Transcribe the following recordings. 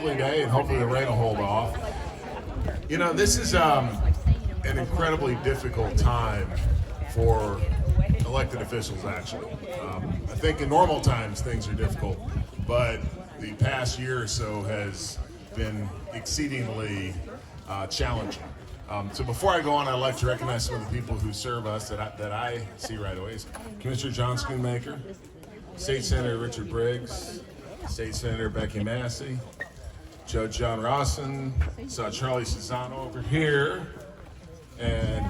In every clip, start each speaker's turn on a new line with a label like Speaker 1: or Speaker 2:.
Speaker 1: Day, and hopefully the rain will hold off. You know, this is an incredibly difficult time for elected officials, actually. I think in normal times things are difficult, but the past year or so has been exceedingly challenging. So before I go on, I'd like to recognize some of the people who serve us that I see right away. Commissioner John Schoonmaker, State Senator Richard Briggs, State Senator Becky Massey, Judge John Rawson, saw Charlie Cesano over here, and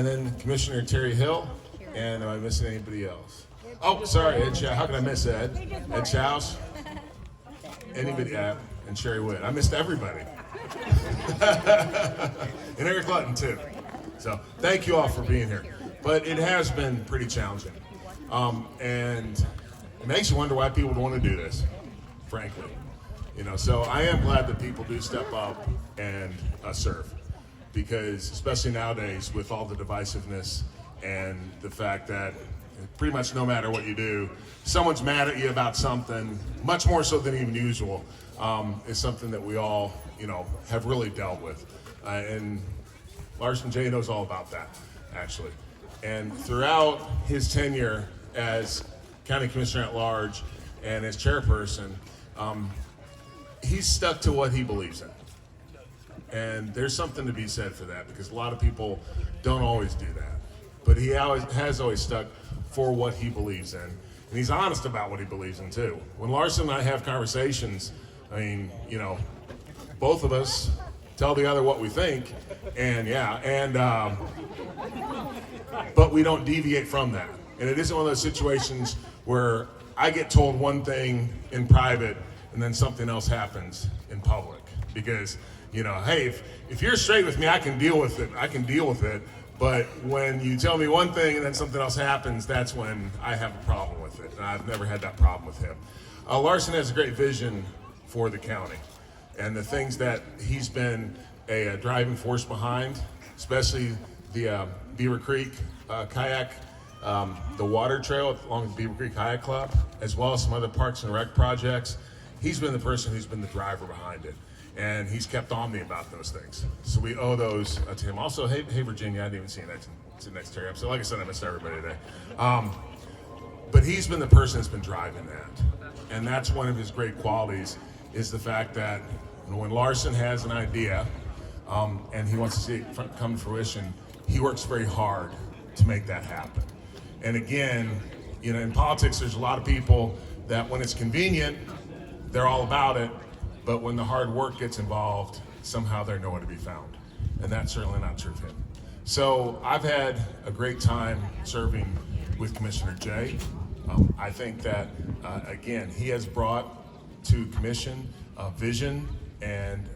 Speaker 1: then Commissioner Terry Hill, and am I missing anybody else? Oh, sorry, Ed Chow. How can I miss Ed? Ed Chows? Anybody? And Sherry Witt. I missed everybody. And Eric Lutton, too. So thank you all for being here. But it has been pretty challenging. And it makes you wonder why people don't want to do this, frankly. You know, so I am glad that people do step up and serve, because especially nowadays with all the divisiveness and the fact that pretty much no matter what you do, someone's mad at you about something, much more so than even usual, is something that we all, have really dealt with. And Larsen Jay knows all about that, actually. And throughout his tenure as County Commissioner at Large and as chairperson, he's stuck to what he believes in. And there's something to be said for that, because a lot of people don't always do that. But he has always stuck for what he believes in. And he's honest about what he believes in, too. When Larsen and I have conversations, both of us tell the other what we think, but we don't deviate from that. And it isn't one of those situations where I get told one thing in private and then something else happens in public. Because, hey, if you're straight with me, I can deal with it. But when you tell me one thing and then something else happens, that's when I have a problem with it. And I've never had that problem with him. Larsen has a great vision for the county, and the things that he's been a driving force behind, especially the Beaver Creek kayak, the water trail along the Beaver Creek Kayak Club, as well as some other parks and rec projects. He's been the person who's been the driver behind it, and he's kept on me about those things. So we owe those to him. Also, hey Virginia, I didn't even see you next to Terry. So like I said, I missed everybody today. But he's been the person that's been driving that, and that's one of his great qualities, is the fact that when Larsen has an idea and he wants to see it come to fruition, he works very hard to make that happen. And again, in politics, there's a lot of people that when it's convenient, they're all about it, but when the hard work gets involved, somehow they're nowhere to be found. And that's certainly not true of him. So I've had a great time serving with Commissioner Jay. I think that, again, he has brought to commission vision and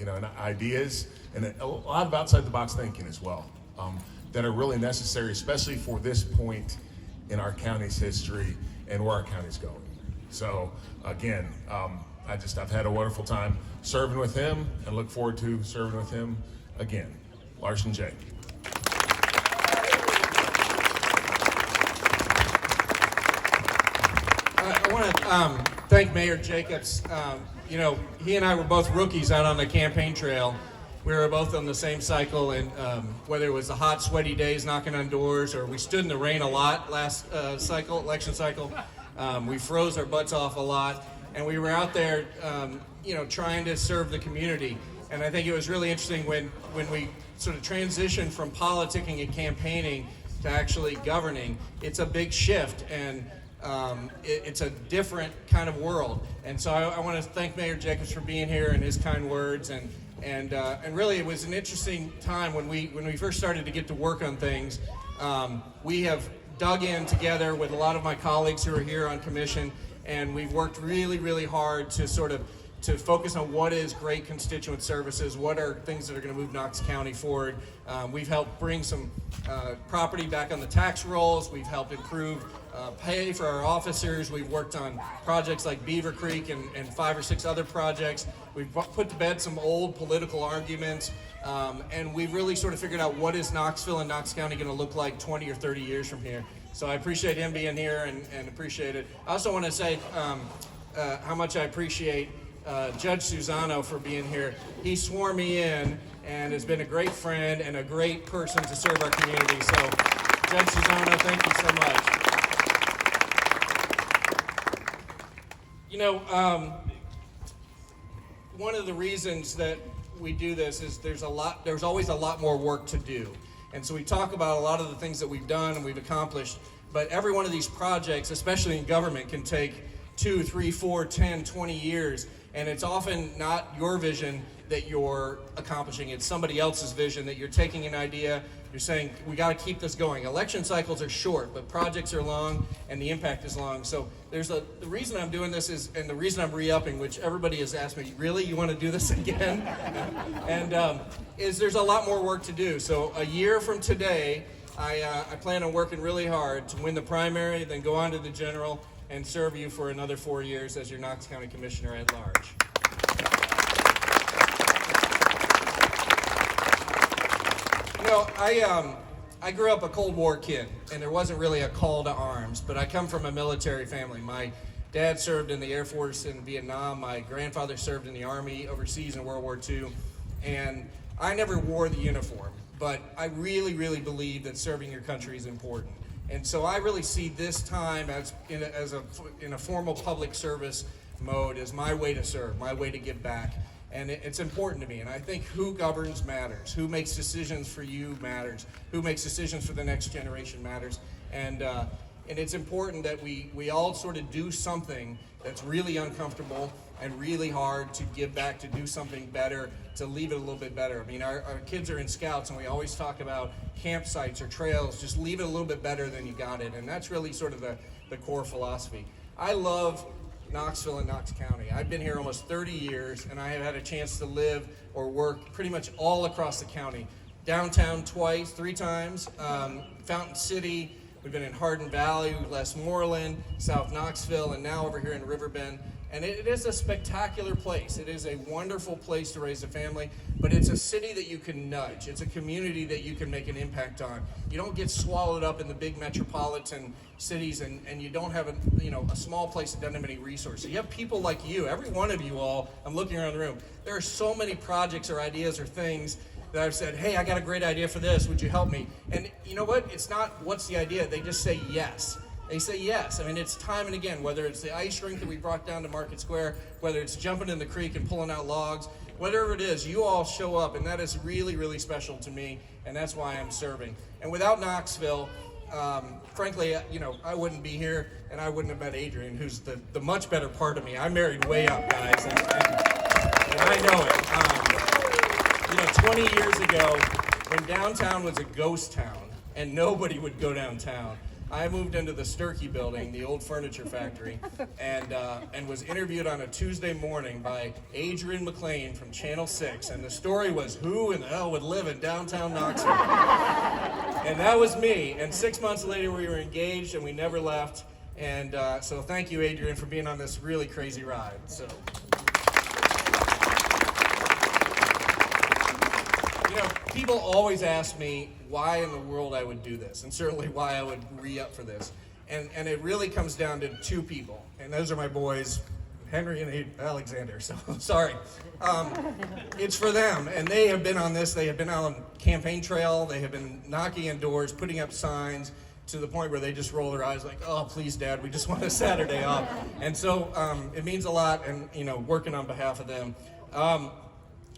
Speaker 1: and ideas, and a lot of outside the box thinking as well, that are really necessary, especially for this point in our county's history and where our county's going. So again, I've had a wonderful time serving with him, and look forward to serving with him again. Larsen Jay.
Speaker 2: I want to thank Mayor Jacobs. He and I were both rookies out on the campaign trail. We were both on the same cycle, and whether it was the hot, sweaty days knocking on doors, or we stood in the rain a lot last election cycle, we froze our butts off a lot, and we were out there, trying to serve the community. And I think it was really interesting when we sort of transitioned from politicking and campaigning to actually governing. It's a big shift, and it's a different kind of world. And so I want to thank Mayor Jacobs for being here and his kind words. And really, it was an interesting time when we first started to get to work on things. We have dug in together with a lot of my colleagues who are here on commission, and we've worked really, really hard to focus on what is great constituent services, what are things that are going to move Knox County forward. We've helped bring some property back on the tax rolls. We've helped improve pay for our officers. We've worked on projects like Beaver Creek and 5 or 6 other projects. We've put to bed some old political arguments, and we've really sort of figured out what is Knoxville and Knox County going to look like 20 or 30 years from here. So I appreciate him being here and appreciate it. I also want to say how much I appreciate Judge Susano for being here. He swore me in and has been a great friend and a great person to serve our community. So, Judge Susano, thank you so much. You know, one of the reasons that we do this is there's always a lot more work to do. And so we talk about a lot of the things that we've done and we've accomplished, but every one of these projects, especially in government, can take 2, 3, 4, 10, 20 years. And it's often not your vision that you're accomplishing. It's somebody else's vision that you're taking an idea, you're saying, we got to keep this going. Election cycles are short, but projects are long, and the impact is long. So the reason I'm doing this is, and the reason I'm re-upping, which everybody has asked me, really, you want to do this again? And is there's a lot more work to do. So a year from today, I plan on working really hard to win the primary, then go on to the general, and serve you for another 4 years as your Knox County Commissioner at large. You know, I grew up a Cold War kid, and there wasn't really a call to arms, but I come from a military family. My dad served in the Air Force in Vietnam. My grandfather served in the Army overseas in World War II, and I never wore the uniform, but I really, really believe that serving your country is important. And so I really see this time as in a formal public service mode as my way to serve, my way to give back. And it's important to me. And I think who governs matters. Who makes decisions for you matters. Who makes decisions for the next generation matters. And it's important that we all sort of do something that's really uncomfortable and really hard to give back, to do something better, to leave it a little bit better. I mean, our kids are in Scouts, and we always talk about campsites or trails. Just leave it a little bit better than you got it. And that's really sort of the core philosophy. I love Knoxville and Knox County. I've been here almost 30 years, and I have had a chance to live or work pretty much all across the county. Downtown twice, 3 times, Fountain City, we've been in Hardin Valley, Westmoreland, South Knoxville, and now over here in Riverbend. And it is a spectacular place. It is a wonderful place to raise a family, but it's a city that you can nudge. It's a community that you can make an impact on. You don't get swallowed up in the big metropolitan cities, and you don't have a small place that doesn't have any resources. You have people like you, every one of you all, I'm looking around the room, there are so many projects or ideas or things that I've said, hey, I got a great idea for this, would you help me? And you know what? It's not what's the idea, they just say yes. They say yes. I mean, it's time and again, whether it's the ice rink that we brought down to Market Square, whether it's jumping in the creek and pulling out logs, whatever it is, you all show up, and that is really, really special to me, and that's why I'm serving. And without Knoxville, frankly, I wouldn't be here, and I wouldn't have met Adrian, who's the much better part of me. I married way up, guys, and I know it. 20 years ago, when downtown was a ghost town, and nobody would go downtown, I moved into the Sturkey building, the old furniture factory, and was interviewed on a Tuesday morning by Adrian McLean from Channel 6, and the story was, who in the hell would live in downtown Knoxville? And that was me, and 6 months later we were engaged and we never left, and so thank you, Adrian, for being on this really crazy ride. So. People always ask me why in the world I would do this, and certainly why I would re-up for this. And it really comes down to 2 people, and those are my boys, Henry and Alexander, so sorry. It's for them, and they have been on this. They have been out on campaign trail. They have been knocking on doors, putting up signs, to the point where they just roll their eyes like, oh, please, Dad, we just want a Saturday off. And so it means a lot, and working on behalf of them.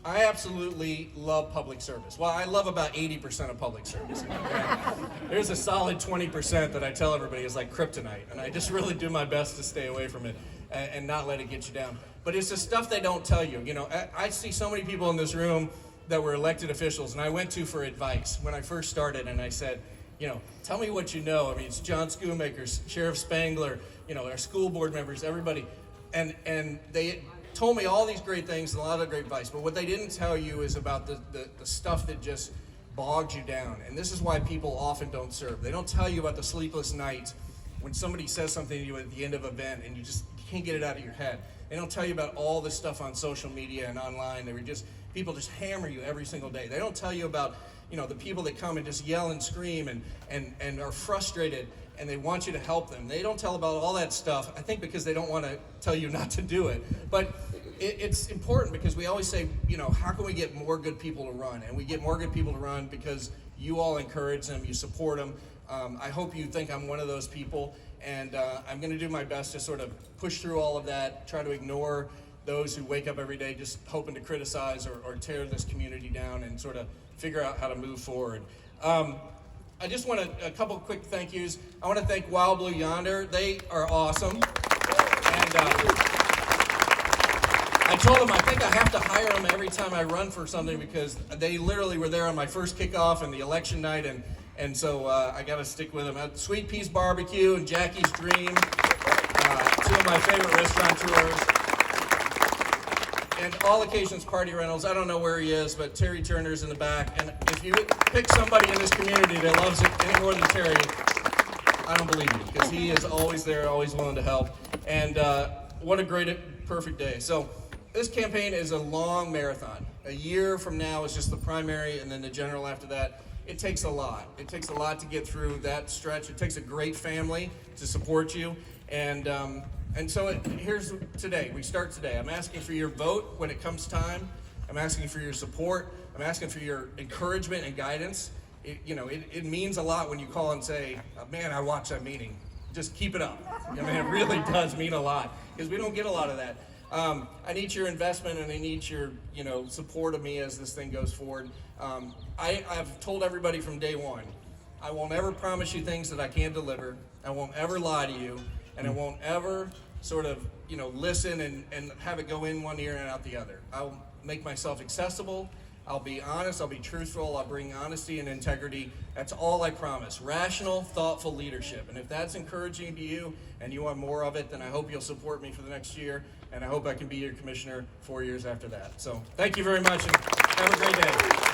Speaker 2: I absolutely love public service. Well, I love about 80% of public service. Okay? There's a solid 20% that I tell everybody is like kryptonite, and I just really do my best to stay away from it and not let it get you down. But it's the stuff they don't tell you. I see so many people in this room that were elected officials, and I went to for advice when I first started, and I said, tell me what you know. I mean, it's John Schoonmaker, Sheriff Spangler, our school board members, everybody, and they told me all these great things and a lot of great advice, but what they didn't tell you is about the stuff that just bogs you down. And this is why people often don't serve. They don't tell you about the sleepless nights when somebody says something to you at the end of an event and you just can't get it out of your head. They don't tell you about all this stuff on social media and online. People just hammer you every single day. They don't tell you about the people that come and just yell and scream and are frustrated and they want you to help them. They don't tell about all that stuff, I think because they don't want to tell you not to do it. But it's important because we always say, you know, how can we get more good people to run? And we get more good people to run because you all encourage them, you support them. I hope you think I'm one of those people, and I'm going to do my best to sort of push through all of that, try to ignore those who wake up every day just hoping to criticize or tear this community down, and sort of figure out how to move forward. I just want a couple of quick thank yous. I want to thank Wild Blue Yonder. They are awesome. And I told them I think I have to hire them every time I run for something, because they literally were there on my first kickoff and the election night, and so I got to stick with them. Sweet Peas Barbecue and Jackie's Dream, two of my favorite restaurateurs. And All Occasions Party Rentals. I don't know where he is, but Terry Turner's in the back. And if you pick somebody in this community that loves it any more than Terry, I don't believe you, because he is always there, always willing to help. And what a great, perfect day. So this campaign is a long marathon. A year from now is just the primary, and then the general after that. It takes a lot. It takes a lot to get through that stretch. It takes a great family to support you. And so here's today. We start today. I'm asking for your vote when it comes time. I'm asking for your support. I'm asking for your encouragement and guidance. It means a lot when you call and say, man, I watched that meeting. Just keep it up. I mean, it really does mean a lot, because we don't get a lot of that. I need your investment, and I need your support of me as this thing goes forward. I've told everybody from day one, I won't ever promise you things that I can't deliver. I won't ever lie to you. And I won't ever sort of, listen and have it go in one ear and out the other. I'll make myself accessible. I'll be honest. I'll be truthful. I'll bring honesty and integrity. That's all I promise. Rational, thoughtful leadership. And if that's encouraging to you and you want more of it, then I hope you'll support me for the next year. And I hope I can be your commissioner 4 years after that. So thank you very much, and have a great day.